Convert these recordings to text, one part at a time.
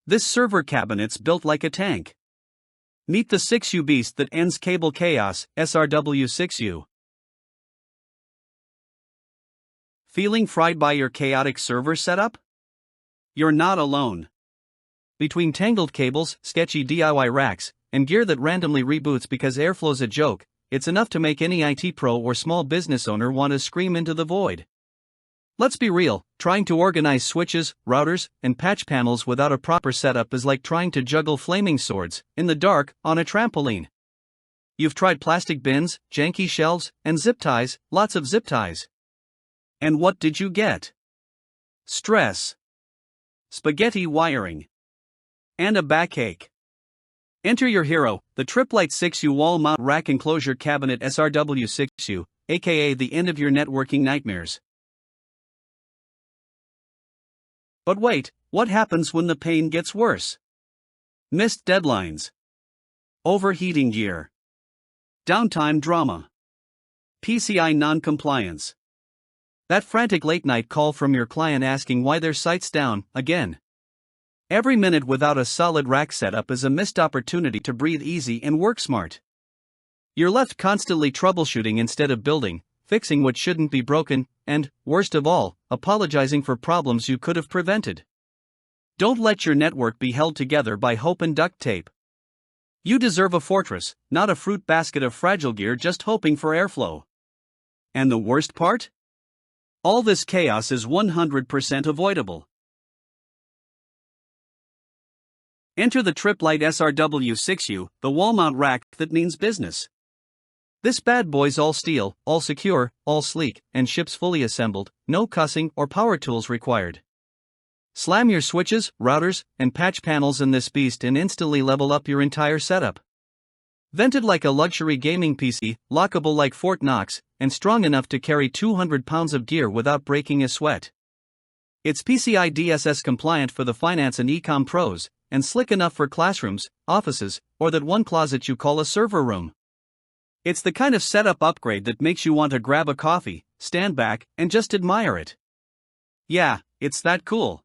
This server cabinet's built like a tank. Meet the 6U beast that ends cable chaos, SRW6U. Feeling fried by your chaotic server setup? You're not alone. Between tangled cables, sketchy DIY racks, and gear that randomly reboots because airflow's a joke, it's enough to make any IT pro or small business owner want to scream into the void. Let's be real, trying to organize switches, routers, and patch panels without a proper setup is like trying to juggle flaming swords, in the dark, on a trampoline. You've tried plastic bins, janky shelves, and zip ties, lots of zip ties. And what did you get? Stress. Spaghetti wiring. And a backache. Enter your hero, the Tripp Lite 6U wall mount rack enclosure cabinet SRW6U, aka the end of your networking nightmares. But wait, what happens when the pain gets worse? Missed deadlines. Overheating gear. Downtime drama. PCI non-compliance. That frantic late-night call from your client asking why their site's down, again. Every minute without a solid rack setup is a missed opportunity to breathe easy and work smart. You're left constantly troubleshooting instead of building, fixing what shouldn't be broken, and, worst of all, apologizing for problems you could have prevented. Don't let your network be held together by hope and duct tape. You deserve a fortress, not a fruit basket of fragile gear just hoping for airflow. And the worst part? All this chaos is 100% avoidable. Enter the Tripp Lite SRW6U, the wall mount rack that means business. This bad boy's all steel, all secure, all sleek, and ships fully assembled, no cussing or power tools required. Slam your switches, routers, and patch panels in this beast and instantly level up your entire setup. Vented like a luxury gaming PC, lockable like Fort Knox, and strong enough to carry 200 pounds of gear without breaking a sweat. It's PCI DSS compliant for the finance and e-com pros, and slick enough for classrooms, offices, or that one closet you call a server room. It's the kind of setup upgrade that makes you want to grab a coffee, stand back, and just admire it. Yeah, it's that cool.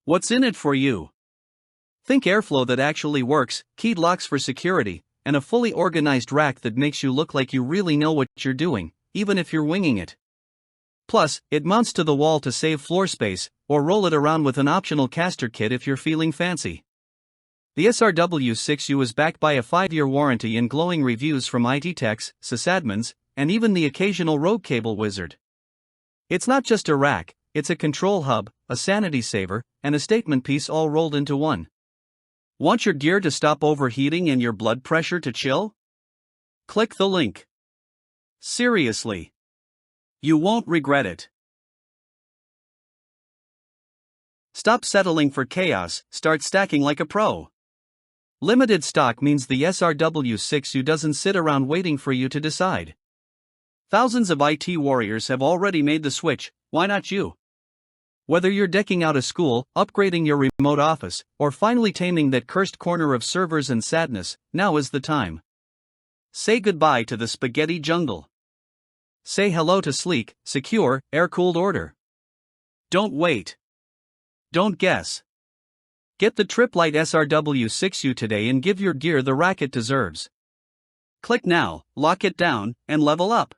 What's in it for you? Think airflow that actually works, keyed locks for security, and a fully organized rack that makes you look like you really know what you're doing, even if you're winging it. Plus, it mounts to the wall to save floor space, or roll it around with an optional caster kit if you're feeling fancy. The SRW6U is backed by a 5-year warranty and glowing reviews from IT techs, sysadmins, and even the occasional rogue cable wizard. It's not just a rack, it's a control hub, a sanity saver, and a statement piece all rolled into one. Want your gear to stop overheating and your blood pressure to chill? Click the link. Seriously. You won't regret it. Stop settling for chaos, start stacking like a pro. Limited stock means the SRW6U doesn't sit around waiting for you to decide. Thousands of IT warriors have already made the switch, why not you? Whether you're decking out a school, upgrading your remote office, or finally taming that cursed corner of servers and sadness, now is the time. Say goodbye to the spaghetti jungle. Say hello to sleek, secure, air-cooled order. Don't wait. Don't guess. Get the Tripp Lite SRW6U today and give your gear the rack it deserves. Click now, lock it down, and level up.